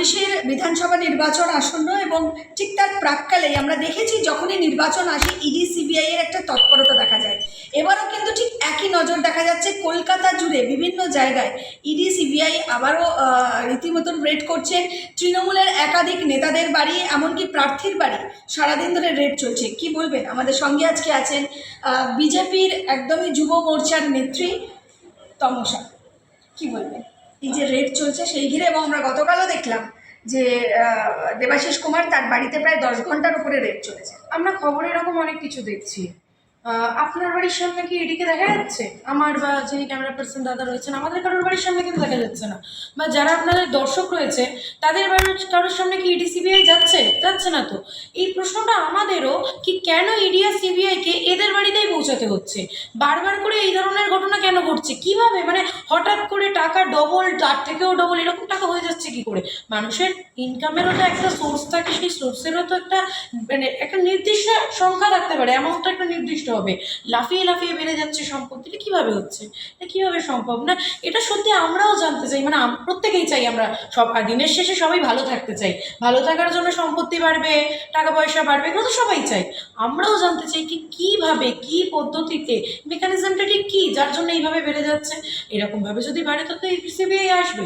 বাংলাদেশের বিধানসভা নির্বাচন আসন্ন এবং ঠিক তার প্রাক্কালেই আমরা দেখেছি যখনই নির্বাচন আসে ইডি সিবিআই এর একটা তৎপরতা দেখা যায়। এবারও কিন্তু ঠিক একই নজর দেখা যাচ্ছে কলকাতা জুড়ে বিভিন্ন জায়গায় ইডি সিবিআই আবারও রীতিমতন রেড করছেন। তৃণমূলের একাধিক নেতাদের বাড়ি, এমনকি প্রার্থীর বাড়ি সারাদিন ধরে রেড চলছে। কি বলবেন? আমাদের সঙ্গে আজকে আছেন বিজেপির একদমই যুব মোর্চার নেত্রী তমসা। কি বলবেন এই যে রেড চলছে সেই ঘিরে? এবং আমরা গতকালও দেখলাম যে দেবাশিস কুমার তার বাড়িতে প্রায় 10 ঘন্টার উপরে রেড চলেছে। আমরা খবরে এরকম অনেক কিছু দেখছি। আপনার বাড়ির সামনে কি ইডিকে দেখা যাচ্ছে? আমার বা যিনি ক্যামেরা পার্সন দাদা রয়েছেন, আমাদের কারোর বাড়ির সামনে কিন্তু দেখা যাচ্ছে না। বা যারা আপনাদের দর্শক রয়েছে তাদের বাড়ির কারোর সামনে কি ইডি সিবিআই যাচ্ছে না তো। এই প্রশ্নটা আমাদেরও, কি কেন ইডি আর সিবিআইকে এদের বাড়িতেই পৌঁছাতে হচ্ছে? বারবার করে এই ধরনের ঘটনা কেন ঘটছে? কিভাবে মানে হঠাৎ করে টাকা ডবল, তার থেকেও ডবল এরকম টাকা হয়ে যাচ্ছে কি করে? মানুষের ইনকামেরও তো একটা সোর্স থাকে, সেই সোর্সেরও তো একটা মানে একটা নির্দিষ্ট সংখ্যা থাকতে পারে, অ্যামাউন্টটা একটা নির্দিষ্ট হবে। লাফিয়ে লাফিয়ে বেড়ে যাচ্ছে সম্পত্তি, এটা কীভাবে হচ্ছে? এটা কীভাবে সম্ভব? না এটা সত্যি আমরাও জানতে চাই, মানে প্রত্যেকেই চাই, আমরা সব দিনের শেষে সবাই ভালো থাকতে চাই, ভালো থাকার জন্য সম্পত্তি বাড়বে, টাকা পয়সা বাড়বে, এগুলো তো সবাই চাই। আমরাও জানতে চাই কি কীভাবে, কী পদ্ধতিতে, মেকানিজমটা ঠিক কী যার জন্য এইভাবে বেড়ে যাচ্ছে। এরকমভাবে যদি বাড়ে তো সিবিআই আসবে।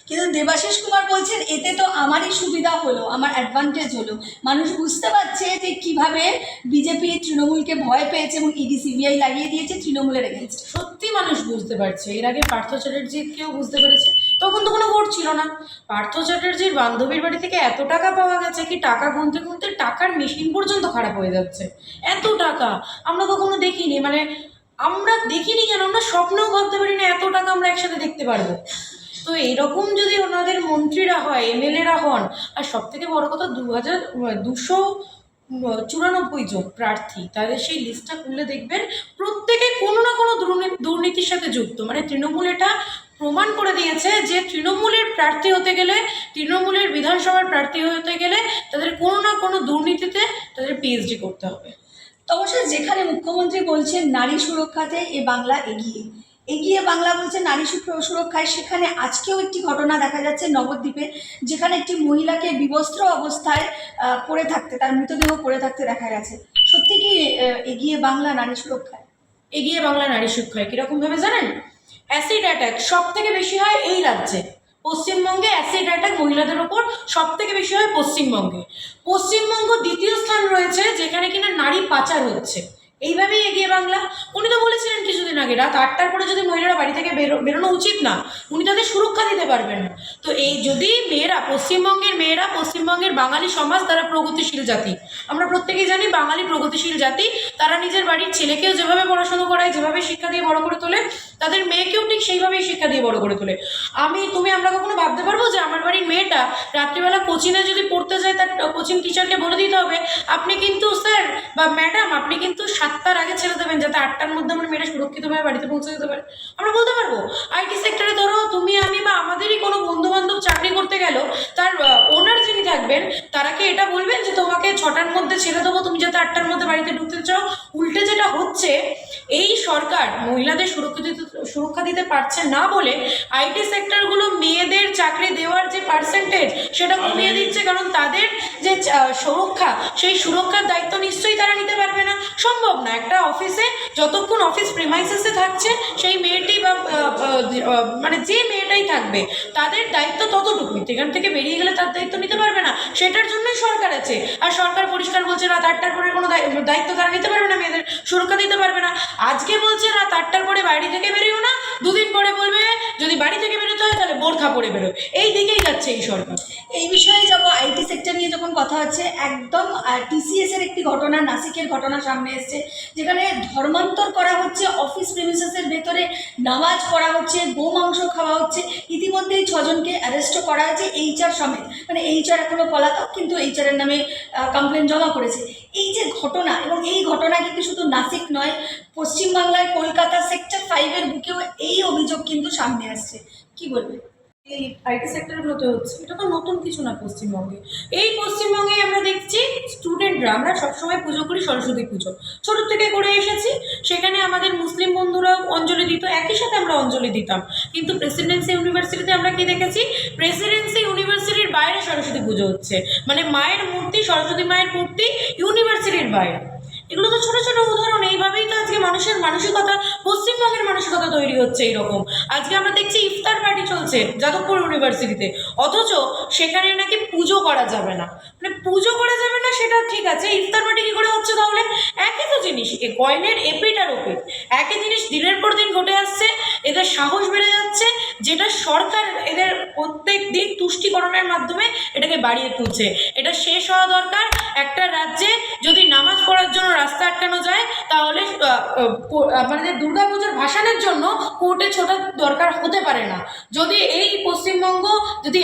কিন্তু দেবাশিস কুমার বলছেন এতে তো আমারই সুবিধা হলো, আমার অ্যাডভান্টেজ হলো। মানুষ বুঝতে পারছে যে কিভাবে বিজেপি তৃণমূলকে ভয় পেয়েছে এবং ইডি সিবিআই লাগিয়ে দিয়েছে তৃণমূলের এগেনস্ট। সত্যি মানুষ বুঝতে পারছে। এর আগে পার্থ চ্যাটার্জিকেও বুঝতে পেরেছে, তখন তো কোনো ভোট ছিল না। পার্থ চ্যাটার্জির বান্ধবীর বাড়ি থেকে এত টাকা পাওয়া গেছে কি টাকা গুনতে গুনতে টাকার মেশিন পর্যন্ত খারাপ হয়ে যাচ্ছে। এত টাকা আমরা কখনো দেখিনি, মানে আমরা দেখিনি কেন, আমরা স্বপ্নেও ভাবতে পারি না এত টাকা আমরা একসাথে দেখতে পারবো। তো এইরকম যদি ওনাদের মন্ত্রীরা হয়, এমএলএরা হন, আর সব থেকে বড় কথা 2,294 জন প্রার্থী, তাদের সেই লিস্টটা খুললে দেখবেন প্রত্যেকে কোনো না কোনো দুর্নীতির সাথে যুক্ত। মানে তৃণমূল এটা প্রমাণ করে দিয়েছে যে তৃণমূলের প্রার্থী হতে গেলে, তৃণমূলের বিধানসভার প্রার্থী হতে গেলে তাদের কোনো না কোনো দুর্নীতিতে তাদের পিএইচডি করতে হবে। তো অবশ্যই যেখানে মুখ্যমন্ত্রী বলছেন নারী সুরক্ষাতে এ বাংলা এগিয়ে এগিয়ে বাংলা বলছে নারী সুরক্ষায়, সেখানে আজকেও একটি ঘটনা দেখা যাচ্ছে নবদ্বীপে, যেখানে একটি মহিলাকে বিবস্ত্র অবস্থায় পড়ে থাকতে, তার মৃতদেহ পড়ে থাকতে দেখা গেছে। সত্যি কি এগিয়ে বাংলা নারী সুরক্ষায়? এগিয়ে বাংলা নারী সুরক্ষায় কীরকমভাবে জানেন? অ্যাসিড অ্যাটাক সব থেকে বেশি হয় এই রাজ্যে, পশ্চিমবঙ্গে। অ্যাসিড অ্যাটাক মহিলাদের ওপর সব থেকে বেশি হয় পশ্চিমবঙ্গে। পশ্চিমবঙ্গ দ্বিতীয় স্থান রয়েছে যেখানে কিনা নারী পাচার হচ্ছে। এইভাবেই এগিয়ে বাংলা। উনি তো বলেছিলেন কিছুদিন আগে রাত 8টার পরে যদি মহিলারা বাড়ি থেকে বেরোনো উচিত না, উনি তাদের সুরক্ষা দিতে পারবেন না। তো এই যদি মেয়েরা, পশ্চিমবঙ্গের বাঙালি সমাজ, তারা প্রগতিশীল জাতি। আমরা প্রত্যেকেই জানি বাঙালি প্রগতিশীল জাতি। তারা নিজের বাড়ির ছেলেকেও যেভাবে পড়াশুনো করায়, যেভাবে শিক্ষা দিয়ে বড় করে তোলে, তাদের মেয়েকেও ঠিক সেইভাবেই শিক্ষা দিয়ে বড় করে তোলে। আমরা কখনো ভাবতে পারবো যে আমার বাড়ির মেয়েটা রাত্রিবেলা কোচিংয়ে যদি পড়তে যায়, তার কোচিং টিচারকে বলে দিতে হবে আপনি কিন্তু স্যার বা ম্যাডাম আপনি কিন্তু 7টার আগে ছেড়ে দেবেন, যাতে 8টার মধ্যে আমার মেয়েটা সুরক্ষিতভাবে বাড়িতে পৌঁছে যেতে পারে। আমরা বলতে পারবো। আইটি সেক্টরে ধরো তুমি, আমি বা আমাদেরই কোনো বন্ধুবান্ধব চাকরি করতে গেল, তার ওনার যিনি থাকবেন তারাকে এটা বলবেন যে তোমাকে 6টার মধ্যে ছেড়ে দেবো, তুমি যাতে 8টার মধ্যে বাড়িতে ঢুকতে চাও। উল্টে যেটা হচ্ছে, এই সরকার মহিলাদের সুরক্ষা দিতে পারছে না বলে আইটি সেক্টরগুলো মেয়েদের চাকরি দেওয়ার যে পার্সেন্টেজ সেটা কমিয়ে দিচ্ছে। কারণ তাদের যে সুরক্ষা, সেই সুরক্ষার দায়িত্ব নিশ্চয়ই তারা নিতে পারবে না, সম্ভব না। একটা অফিসে যতক্ষণ অফিস প্রিমাইসেসে থাকছে সেই মেয়েটি বা মানে যে মেয়েটাই থাকবে তাদের দায়িত্ব ততটুকুই, এখান থেকে বেরিয়ে গেলে তার দায়িত্ব নিতে পারবে না। সেটার জন্যই সরকার আছে। আর সরকার পরিষ্কার বলছে রাত 8টার পরে কোনো দায়িত্ব তারা নিতে পারবে না, মেয়েদের সুরক্ষা দিতে পারবে না। আজকে বলছে রাত 8টার পরে বাড়ি থেকে বেরিও না, দুদিন পরে বলবে যদি বাড়ি থেকে বেরোতে হয় তাহলে বোরখা পরে বেরো। এই দিকেই যাচ্ছে এই সরকার। এই বিষয়ে যাবো। আইটি সেক্টর নিয়ে যখন কথা হচ্ছে, একদম টিসিএস এর একটি ঘটনা, নাসিকের ঘটনা সামনে এসছে, যেখানে ধর্মান্তর করা হচ্ছে, অফিস প্রিমিসেসের ভেতরে নামাজ পড়া হচ্ছে, গোমাংস খাওয়া হচ্ছে। ইতিমধ্যেই 6 জনকে অ্যারেস্টও করা হয়েছে, এইচআর সমেত। মানে এইচআর এখনো পলাতক, কিন্তু এইচআরের নামে কমপ্লেন জমা করেছে। এই যে ঘটনা, এবং এই ঘটনা কিন্তু শুধু নাসিক নয়, পশ্চিমবাংলায় কলকাতা সেক্টর 5-এর বুকেও এই অভিযোগ কিন্তু সামনে আসছে। কি বলবে? এই আইটি সেক্টরগুলোতে হচ্ছে, এটা তো নতুন কিছু না পশ্চিমবঙ্গে। এই পশ্চিমবঙ্গে আমরা দেখছি স্টুডেন্ট মুসলিমরা আমরা সবসময় পুজো করি সরস্বতী পুজো, ছোটোর থেকে করে এসেছি। সেখানে আমাদের মুসলিম বন্ধুরা অঞ্জলি দিত, একই সাথে আমরা অঞ্জলি দিতাম। কিন্তু প্রেসিডেন্সি ইউনিভার্সিটিতে আমরা কি দেখেছি, প্রেসিডেন্সি ইউনিভার্সিটির বাইরে সরস্বতী পুজো হচ্ছে, মানে মায়ের মূর্তি, সরস্বতী মায়ের মূর্তি ইউনিভার্সিটির বাইরে। এগুলো তো ছোটো ছোটো উদাহরণ। এইভাবেই তো আজকে মানুষের মানসিকতা, পশ্চিমবঙ্গের মানসিকতা তৈরি হচ্ছে এইরকম। আজকে আমরা দেখছি ইফতার পার্টি চলছে যাদবপুর ইউনিভার্সিটিতে, অথচ সেখানে নাকি পুজো করা যাবে না। মানে পুজো করা যাবে না সেটা ঠিক আছে, ইফতার পার্টি কী করে হচ্ছে তাহলে? একই তো জিনিস, এ কয়েনের এপিট আর ওপিট, একই জিনিস দিনের পর দিন ঘটে আসছে। এদের সাহস বেড়ে যাচ্ছে, যেটা সরকার এদের প্রত্যেক দিন তুষ্টিকরণের মাধ্যমে এটাকে বাড়িয়ে তুলছে। এটা শেষ হওয়া দরকার। একটা রাজ্যে যদি নামাজ পড়ার জন্য রাস্তা আটকানো যায়, তাহলে আমাদের দুর্গাপুজোর ভাসানের জন্য কোর্টে ছোটা দরকার হতে পারে না। যদি এই পশ্চিমবঙ্গ যদি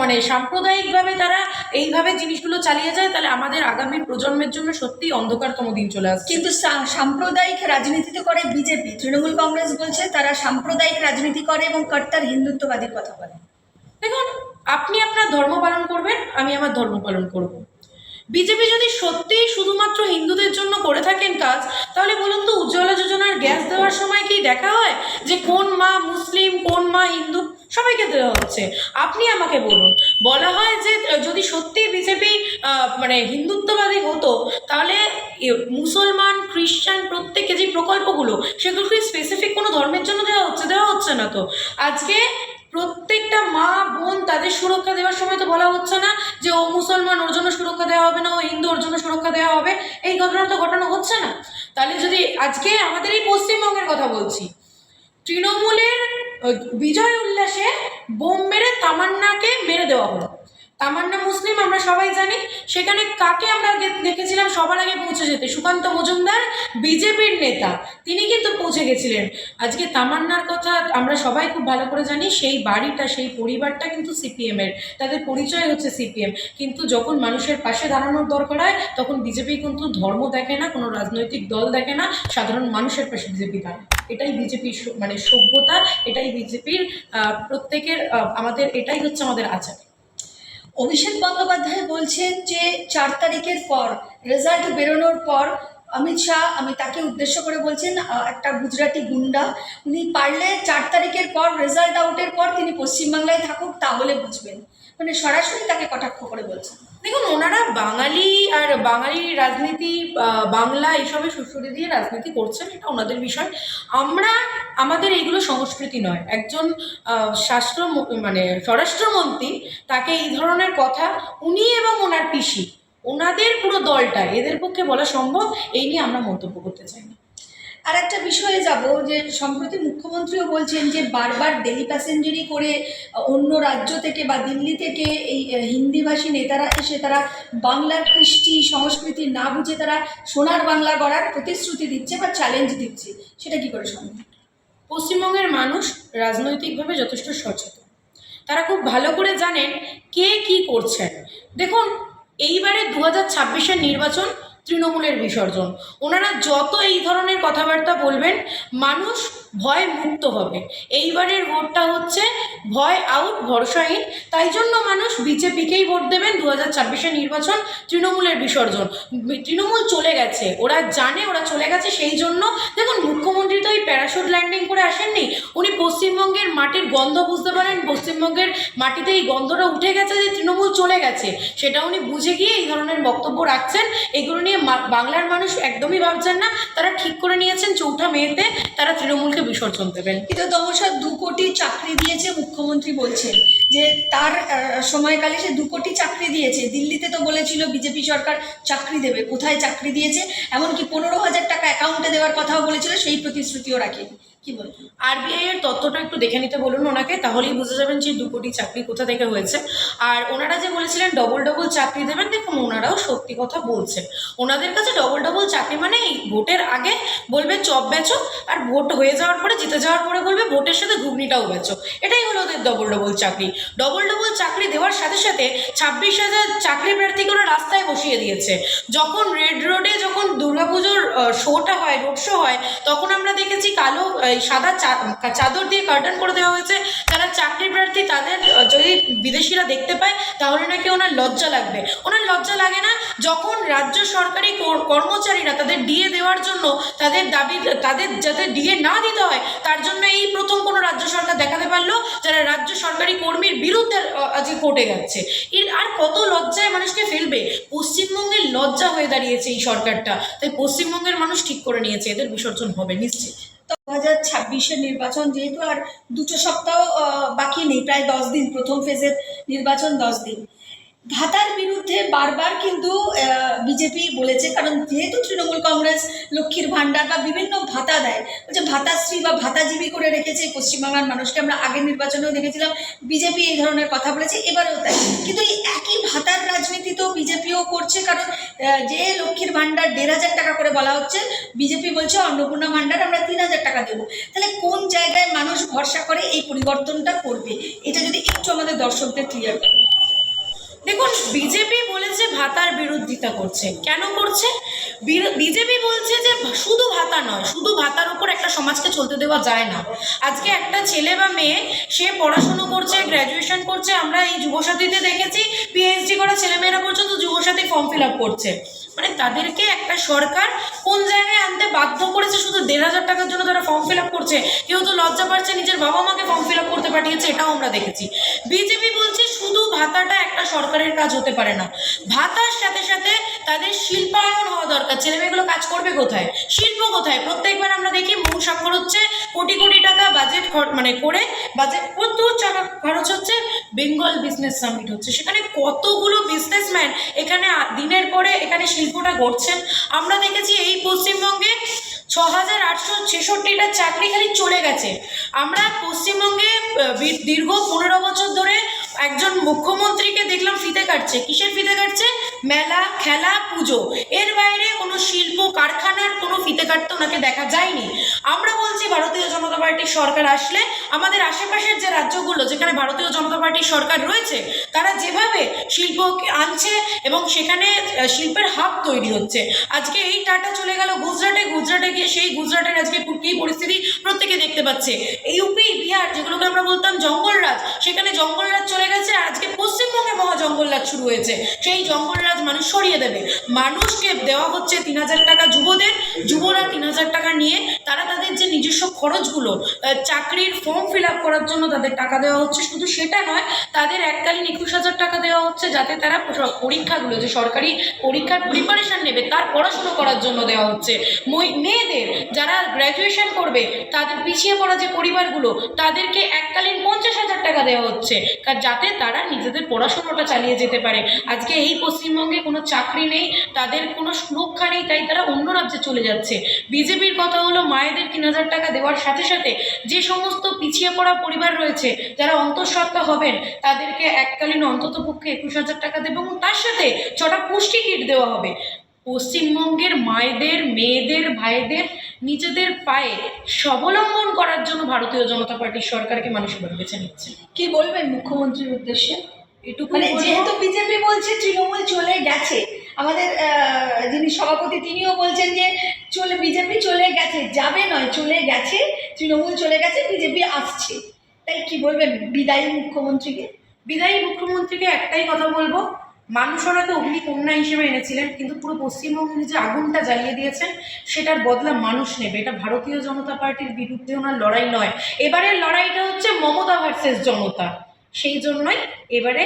মানে সাম্প্রদায়িকভাবে তারা এইভাবে জিনিসগুলো চালিয়ে যায়, তাহলে আমাদের আগামী প্রজন্মের জন্য সত্যিই অন্ধকারতম দিন চলে আসছে। কিন্তু সাম্প্রদায়িক রাজনীতিতে করে বিজেপি, তৃণমূল কংগ্রেস বলছে তারা সাম্প্রদায়িক রাজনীতি করে এবং কট্টার হিন্দুত্ববাদীর কথা বলে। দেখুন, আপনি আপনার ধর্ম পালন করবেন, আমি আমার ধর্ম পালন করব। বিজেপি যদি সত্যিই শুধুমাত্র হিন্দুদের জন্য করে থাকেন কাজ, তাহলে বলুন তো উজ্জ্বলা যোজনার গ্যাস দেওয়ার সময় কি দেখা হয় যে কোন মা মুসলিম কোন মা হিন্দু? সবাইকে দেওয়া হচ্ছে। আপনি আমাকে বলুন, বলা হয় যে যদি সত্যিই বিজেপি মানে হিন্দুত্ববাদী হতো, তাহলে মুসলমান খ্রিস্টান প্রত্যেকে যে প্রকল্পগুলো, সেগুলো কি স্পেসিফিক কোনো ধর্মের জন্য দেওয়া হচ্ছে না তো। আজকে প্রত্যেকটা মা বোন তাদের সুরক্ষা দেওয়ার সময় তো বলা হচ্ছে না যে ও মুসলমান ওর জন্য সুরক্ষা দেওয়া হবে না, ও হিন্দু ওর জন্য সুরক্ষা দেওয়া হবে। এই ঘটনা তো ঘটানো হচ্ছে না। তাহলে যদি আজকে আমাদের এই পশ্চিমবঙ্গের কথা বলছি, তৃণমূলের বিজয় উল্লাসে বোম মেরে তামান্নাকে মেরে দেওয়া হলো। তামান্না মুসলিম, আমরা সবাই জানি। সেখানে কাকে আমরা দেখেছিলাম সবার আগে পৌঁছে যেতে? সুকান্ত মজুমদার, বিজেপির নেতা, তিনি কিন্তু পৌঁছে গেছিলেন। আজকে তামান্নার কথা আমরা সবাই খুব ভালো করে জানি। সেই বাড়িটা, সেই পরিবারটা কিন্তু সিপিএমের, তাদের পরিচয় হচ্ছে সিপিএম। কিন্তু যখন মানুষের পাশে দাঁড়ানোর দরকার হয়, তখন বিজেপি কিন্তু ধর্ম দেখে না, কোনো রাজনৈতিক দল দেখে না, সাধারণ মানুষের পাশে বিজেপি দাঁড়ায়। এটাই বিজেপির মানে সভ্যতা, এটাই বিজেপির প্রত্যেকের আমাদের, এটাই হচ্ছে আমাদের আচার। অভিষেক বন্দ্যোপাধ্যায় বলছেন যে 4 তারিখের পর, রেজাল্ট বেরোনোর পর অমিত শাহ, আমি তাকে উদ্দেশ্য করে বলছেন, একটা গুজরাটি গুন্ডা, উনি পারলে 4 তারিখের পর, রেজাল্ট আউটের পর তিনি পশ্চিমবাংলায় থাকুক, তাহলে বুঝবেন। মানে সরাসরি তাকে কটাক্ষ করে বলছেন। দেখুন, ওনারা বাঙালি আর বাঙালি রাজনীতি, বাংলা এইসবে সুশ্রুতি দিয়ে রাজনীতি করছেন, এটা ওনাদের বিষয়। আমাদের এইগুলো সংস্কৃতি নয়। একজন মানে স্বরাষ্ট্রমন্ত্রী, তাকে এই ধরনের কথা উনি এবং ওনার পিসি, ওনাদের পুরো দলটা, এদের পক্ষে বলা সম্ভব। এই নিয়ে আমরা মন্তব্য করতে চাই না। আর একটা বিষয়ে যাব, যে সম্প্রতি মুখ্যমন্ত্রীও বলছেন যে বারবার ডেলি প্যাসেঞ্জারি করে অন্য রাজ্য থেকে বা দিল্লি থেকে এই হিন্দিভাষী নেতারা এসে তারা বাংলার কৃষ্টি সংস্কৃতি না বুঝে তারা সোনার বাংলা গড়ার প্রতিশ্রুতি দিচ্ছে বা চ্যালেঞ্জ দিচ্ছে। সেটা কি করে সম্ভব? পশ্চিমবঙ্গের মানুষ রাজনৈতিকভাবে যথেষ্ট সচেতন। তারা খুব ভালো করে জানেন কে কি করছেন। দেখুন, এইবারে 2026-এর নির্বাচন তৃণমূলের বিসর্জন। ওনারা যত এই ধরনের কথাবার্তা বলবেন, মানুষ ভয় মুক্ত হবে। এইবারের ভোটটা হচ্ছে ভয় আউট, ভরসাহীন। তাই জন্য মানুষ বিজেপিকেই ভোট দেবেন। 2026-এর নির্বাচন তৃণমূলের বিসর্জন। তৃণমূল চলে গেছে, ওরা জানে ওরা চলে গেছে। সেই জন্য দেখুন, মুখ্যমন্ত্রী তো এই প্যারাশুট ল্যান্ডিং করে আসেননি। উনি পশ্চিমবঙ্গের মাটির গন্ধ বুঝতে পারেন, পশ্চিমবঙ্গের মাটিতে এই গন্ধটা উঠে গেছে যে তৃণমূল চলে গেছে, সেটা উনি বুঝে গিয়ে এই ধরনের বক্তব্য রাখছেন। এগুলো নিয়ে বাংলার মানুষ একদমই ভাবছেন না। তারা ঠিক করে নিয়েছেন 4 মেতে তারা তৃণমূলকে বিসর্জন দেবেন। কিন্তু তমসা 2 কোটি চাকরি দিয়েছে মুখ্যমন্ত্রী, বলছেন যে তার সময়কালে সে 2 কোটি চাকরি দিয়েছে। দিল্লিতে তো বলেছিল বিজেপি সরকার চাকরি দেবে, কোথায় চাকরি দিয়েছে? এমনকি 15,000 টাকা অ্যাকাউন্টে দেওয়ার কথাও বলেছিল, সেই প্রতিশ্রুতিও রাখেনি। কি বলবেন? আরবিআই এর তথ্যটা একটু দেখে নিতে বলুন ওনাকে, তাহলেই বুঝে যাবেন যে 2 কোটি চাকরি কোথা থেকে হয়েছে। আর ওনারা যে বলেছিলেন ডবল ডবল চাকরি দেবেন, দেখুন ওনারাও সত্যি কথা বলছেন। ওনাদের কাছে ডবল ডবল চাকরি মানে এই ভোটের আগে বলবে চপ বেচো, আর ভোট হয়ে যাওয়ার পরে, জিতে যাওয়ার পরে বলবে ভোটের সাথে ঘুগনিটাও বেচো। এটাই হলো ওদের ডবল ডবল চাকরি। ডবল ডবল চাকরি দেওয়ার সাথে সাথে 26,000 চাকরি প্রার্থীকে ওরা রাস্তায় বসিয়ে দিয়েছে। যখন রেড রোডে যখন দুর্গাপুজোর শোটা হয়, রোড শো হয়, তখন আমরা দেখেছি কালো সাদা চাদর দিয়ে কার্টন করে দেওয়া হয়েছে। যারা চাকরি প্রার্থী তাদের যদি বিদেশিরা দেখতে পায় তাহলে নাকি ওনার লজ্জা লাগবে। ওনার লজ্জা লাগে না যখন রাজ্য সরকারি কর্মচারীরা তাদের ডিএ দেওয়ার জন্য তাদের দাবি, তাদের যাতে ডিএ না দিতে হয় তার জন্য এই প্রথম কোনো রাজ্য সরকার দেখাতে পারলো যারা রাজ্য সরকারি কর্মীর বিরুদ্ধে আজকে কোর্টে যাচ্ছে। এর আর কত লজ্জায় মানুষকে ফেলবে? পশ্চিমবঙ্গের লজ্জা হয়ে দাঁড়িয়েছে এই সরকারটা। তাই পশ্চিমবঙ্গের মানুষ ঠিক করে নিয়েছে এদের বিসর্জন হবে নিশ্চিত। 2026-এর নির্বাচন যেহেতু আর 2 সপ্তাহ বাকি নেই, প্রায় 10 দিন, প্রথম ফেজের নির্বাচন 10 দিন। ভাতার বিরুদ্ধে বারবার কিন্তু বিজেপি বলেছে, কারণ যেহেতু তৃণমূল কংগ্রেস লক্ষ্মীর ভাণ্ডার বা বিভিন্ন ভাতা দেয়, বলছে ভাতাশ্রী বা ভাতাজীবী করে রেখেছে পশ্চিমবাংলার মানুষকে। আমরা আগের নির্বাচনেও দেখেছিলাম বিজেপি এই ধরনের কথা বলেছে, এবারেও তাই। কিন্তু এই একই ভাতার রাজনীতি তো বিজেপিও করছে, কারণ যে লক্ষ্মীর ভাণ্ডার 1,500 টাকা করে বলা হচ্ছে, বিজেপি বলছে অন্নপূর্ণা ভাণ্ডার আমরা 3,000 টাকা দেবো। তাহলে কোন জায়গায় মানুষ ভরসা করে এই পরিবর্তনটা করবে? এটা যদি একটু আমাদের দর্শকদের ক্লিয়ার করে। দেখুন, বিজেপি বলেছে ভাতার বিরোধিতা করছে। কেন করছে? বিজেপি বলছে যে শুধু ভাতা নয়, শুধু ভাতার উপর একটা সমাজকে চলতে দেওয়া যায় না। আজকে একটা ছেলে বা মেয়ে সে পড়াশুনো করছে, গ্র্যাজুয়েশন করছে, আমরা এই যুবসাথীতে দেখেছি পিএইচডি করা ছেলেমেয়েরা পর্যন্ত যুবসাথী ফর্ম ফিল আপ করছে। মানে তাদেরকে একটা সরকার কোন জায়গায় আনতে বাধ্য করেছে? শুধু 1,500 টাকার জন্য তারা ফর্ম ফিল আপ করছে। কেউ তো লজ্জা পাচ্ছে নিজের বাবা মাকে ফর্ম ফিল আপ করতে পাঠিয়েছে, এটাও আমরা দেখেছি। বিজেপি বলছে শুধু ভাতাটা একটা সরকারের কাজ হতে পারে না, ভাতার সাথে সাথে তাদের শিল্পায়ন হওয়া দরকার। ছেলেমেয়েগুলো কাজ করবে কোথায়? শিল্প কোথায়? প্রত্যেকবার আমরা দেখি মূল স্বাক্ষর হচ্ছে কোটি কোটি টাকা বাজেট করে বাজেট প্রচুর টাকা খরচ হচ্ছে, বেঙ্গল বিজনেস সামিট হচ্ছে, সেখানে কতগুলো বিজনেসম্যান এখানে দিনের পরে এখানে শিল্পটা গড়ছেন। আমরা দেখেছি এই পশ্চিমবঙ্গে 6,866টা চাকরি খালি চলে গেছে। আমরা পশ্চিমবঙ্গে দীর্ঘ 15 বছর ধরে একজন মুখ্যমন্ত্রীকে দেখলাম ফিতে কাটছে। কিসের ফিতে কাটছে? মেলা, খেলা, পুজো, এর বাইরে কোনো শিল্প কারখানার কোনো ফিতে কাটতে ওনাকে দেখা যায়নি। আমরা বলছি ভারতীয় জনতা পার্টির সরকার আসলে আমাদের আশেপাশের যে রাজ্যগুলো যেখানে ভারতীয় জনতা পার্টির সরকার রয়েছে তারা যেভাবে শিল্প আনছে এবং সেখানে শিল্পের হাব তৈরি হচ্ছে। আজকে এই টাটা চলে গেল গুজরাটে গিয়ে সেই গুজরাটের আজকে কী পরিস্থিতি প্রত্যেকে দেখতে পাচ্ছে। ইউপি, বিহার যেগুলোকে আমরা বলতাম জঙ্গলরাজ, সেখানে জঙ্গলরাজ চলে গেছে, আর আজকে পশ্চিমবঙ্গে মহা জঙ্গলরাজ শুরু হয়েছে। সেই জঙ্গলরাজ মানুষ সরিয়ে দেবে। মানুষকে দেওয়া হচ্ছে 3,000 টাকা যুবরা 3,000 টাকা নিয়ে তারা তাদের যে নিজস্ব খরচগুলো, চাকরির ফর্ম ফিল আপ করার জন্য তাদের টাকা দেওয়া হচ্ছে। শুধু সেটা নয়, তাদের এককালীন 21,000 টাকা দেওয়া হচ্ছে যাতে তারা পরীক্ষাগুলো, যে সরকারি পরীক্ষার প্রিপারেশন নেবে তার পড়াশুনো করার জন্য দেওয়া হচ্ছে। মেয়েদের যারা গ্র্যাজুয়েশন করবে তাদের পিছিয়ে পড়া যে পরিবারগুলো তাদেরকে এককালীন 50,000 টাকা দেওয়া হচ্ছে যাতে তারা নিজেদের পড়াশোনাটা চালিয়ে যেতে পারে। আজকে এই পশ্চিমবঙ্গে কোনো চাকরি নেই, তাদের কোনো সুরক্ষা নেই, তাই তারা অন্য রাজ্যে চলে যাচ্ছে। বিজেপির কথা হলো মায়েদের 3,000 টাকা দেওয়ার সাথে সাথে যে সমস্ত পিছিয়ে পড়া পরিবার রয়েছে যারা অন্তঃসত্ত্বা হবেন তাদেরকে এককালীন অন্ততপক্ষে 21,000 টাকা দেবে এবং তার সাথে 6টা পুষ্টি কিট দেওয়া হবে। পশ্চিমবঙ্গের মায়েদের, মেয়েদের, ভাইদের নিজেদের পায়ে স্বাবলম্বন করার জন্য ভারতীয় জনতা পার্টির সরকারকে মানুষ এবার বেছে নিচ্ছে। কি বলবেন মুখ্যমন্ত্রীর উদ্দেশ্যে? এটুকু মানে যেহেতু বিজেপি বলছে তৃণমূল চলে গেছে, আমাদের যিনি সভাপতি তিনিও বলছেন যে বিজেপি চলে গেছে, যাবে নয় চলে গেছে, তৃণমূল চলে গেছে, বিজেপি আসছে। তাই কি বলবেন বিদায়ী মুখ্যমন্ত্রীকে? একটাই কথা বলবো, মানুষ ওনাকে অগ্নিকন্যা হিসেবে এনেছিলেন, কিন্তু পুরো পশ্চিমবঙ্গে যে আগুনটা জ্বালিয়ে দিয়েছেন সেটার বদলা মানুষ নেবে। এটা ভারতীয় জনতা পার্টির বিরুদ্ধে ওনার লড়াই নয়, এবারের লড়াইটা হচ্ছে মমতা ভার্সেস জনতা। সেই জন্যই এবারে